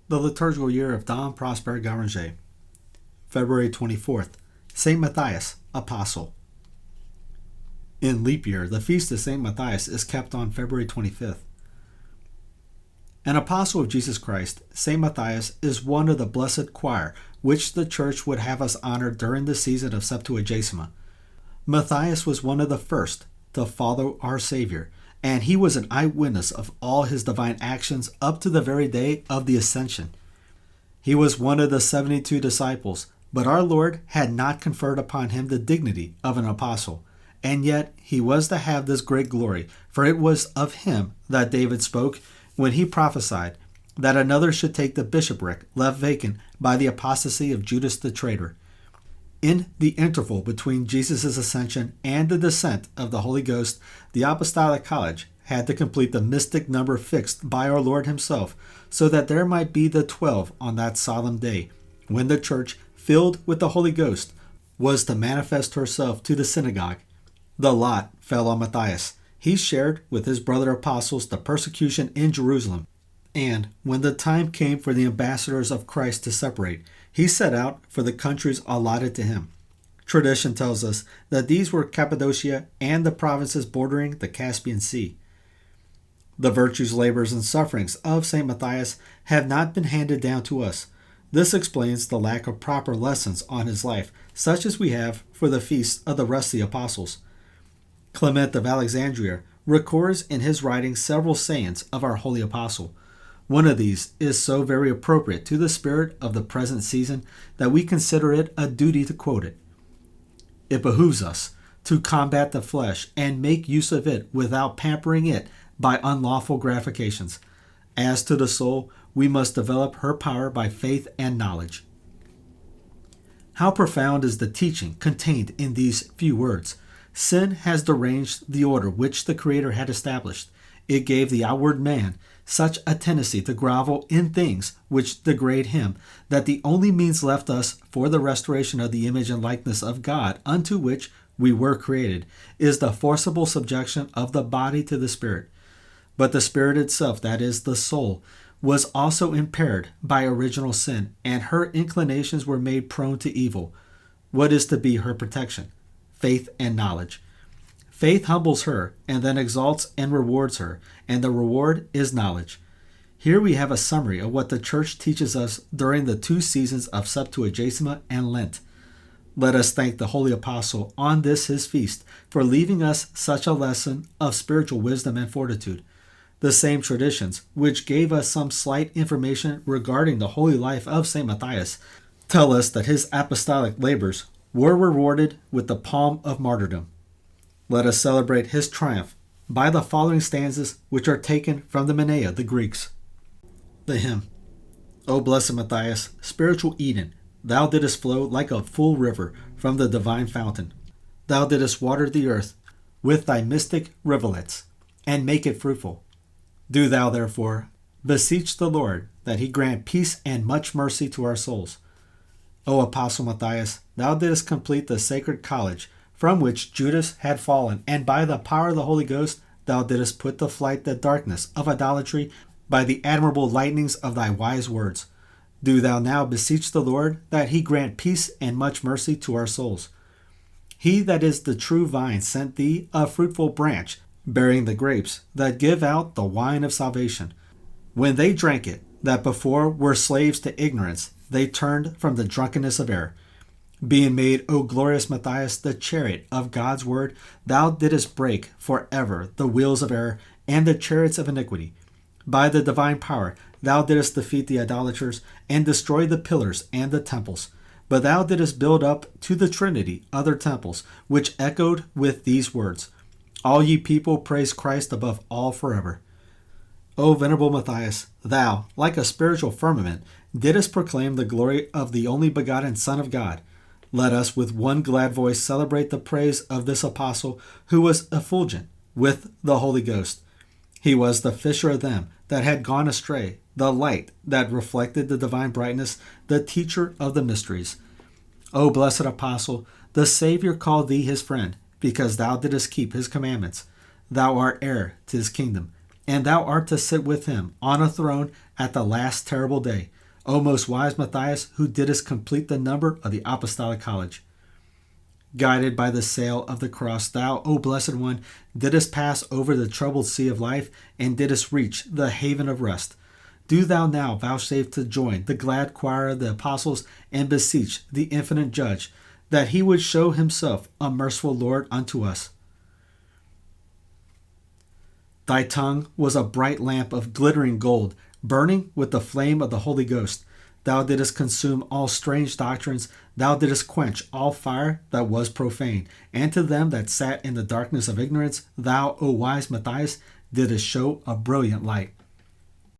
the liturgical year of Dom Prosper Guéranger. February 24th, Saint Matthias, Apostle. In leap year, the feast of Saint Matthias is kept on February 25th. An apostle of Jesus Christ, Saint Matthias is one of the blessed choir which the Church would have us honor during the season of Septuagesima. Matthias was one of the first to follow our Savior, and he was an eyewitness of all his divine actions up to the very day of the Ascension. He was one of the 72 disciples, but our Lord had not conferred upon him the dignity of an apostle, and yet he was to have this great glory, for it was of him that David spoke when he prophesied that another should take the bishopric left vacant by the apostasy of Judas the traitor. In the interval between Jesus' ascension and the descent of the Holy Ghost, the Apostolic College had to complete the mystic number fixed by our Lord himself, so that there might be the 12 on that solemn day, when the Church, filled with the Holy Ghost, was to manifest herself to the synagogue. The lot fell on Matthias. He shared with his brother apostles the persecution in Jerusalem, and when the time came for the ambassadors of Christ to separate, he set out for the countries allotted to him. Tradition tells us that these were Cappadocia and the provinces bordering the Caspian Sea. The virtues, labors, and sufferings of St. Matthias have not been handed down to us. This explains the lack of proper lessons on his life, such as we have for the feasts of the rest of the apostles. Clement of Alexandria records in his writings several sayings of our holy apostle. One of these is so very appropriate to the spirit of the present season that we consider it a duty to quote it. It behooves us to combat the flesh and make use of it without pampering it by unlawful gratifications. As to the soul, we must develop her power by faith and knowledge. How profound is the teaching contained in these few words. Sin has deranged the order which the Creator had established. It gave the outward man such a tendency to grovel in things which degrade him, that the only means left us for the restoration of the image and likeness of God unto which we were created is the forcible subjection of the body to the spirit. But the spirit itself, that is, the soul, was also impaired by original sin, and her inclinations were made prone to evil. What is to be her protection? Faith and knowledge. Faith humbles her, and then exalts and rewards her, and the reward is knowledge. Here we have a summary of what the Church teaches us during the 2 seasons of Septuagesima and Lent. Let us thank the Holy Apostle on this his feast for leaving us such a lesson of spiritual wisdom and fortitude. The same traditions, which gave us some slight information regarding the holy life of St. Matthias, tell us that his apostolic labors were rewarded with the palm of martyrdom. Let us celebrate his triumph by the following stanzas, which are taken from the Menaea, the Greeks. The hymn. O blessed Matthias, spiritual Eden, thou didst flow like a full river from the divine fountain. Thou didst water the earth with thy mystic rivulets, and make it fruitful. Do thou, therefore, beseech the Lord that he grant peace and much mercy to our souls. O Apostle Matthias, thou didst complete the sacred college from which Judas had fallen, and by the power of the Holy Ghost thou didst put to flight the darkness of idolatry by the admirable lightnings of thy wise words. Do thou now beseech the Lord that he grant peace and much mercy to our souls. He that is the true vine sent thee a fruitful branch, bearing the grapes that give out the wine of salvation. When they drank it, that before were slaves to ignorance, they turned from the drunkenness of error. Being made, O glorious Matthias, the chariot of God's word, thou didst break forever the wheels of error and the chariots of iniquity. By the divine power thou didst defeat the idolaters and destroy the pillars and the temples. But thou didst build up to the Trinity other temples, which echoed with these words, All ye people praise Christ above all forever. O venerable Matthias, thou, like a spiritual firmament, didst proclaim the glory of the only begotten Son of God. Let us with one glad voice celebrate the praise of this apostle who was effulgent with the Holy Ghost. He was the fisher of them that had gone astray, the light that reflected the divine brightness, the teacher of the mysteries. O blessed apostle, the Savior called thee his friend, because thou didst keep his commandments. Thou art heir to his kingdom, and thou art to sit with him on a throne at the last terrible day. O most wise Matthias, who didst complete the number of the Apostolic College. Guided by the sail of the cross, thou, O Blessed One, didst pass over the troubled sea of life and didst reach the haven of rest. Do thou now vouchsafe to join the glad choir of the apostles and beseech the infinite Judge that he would show himself a merciful Lord unto us. Thy tongue was a bright lamp of glittering gold, burning with the flame of the Holy Ghost. Thou didst consume all strange doctrines. Thou didst quench all fire that was profane. And to them that sat in the darkness of ignorance, thou, O wise Matthias, didst show a brilliant light.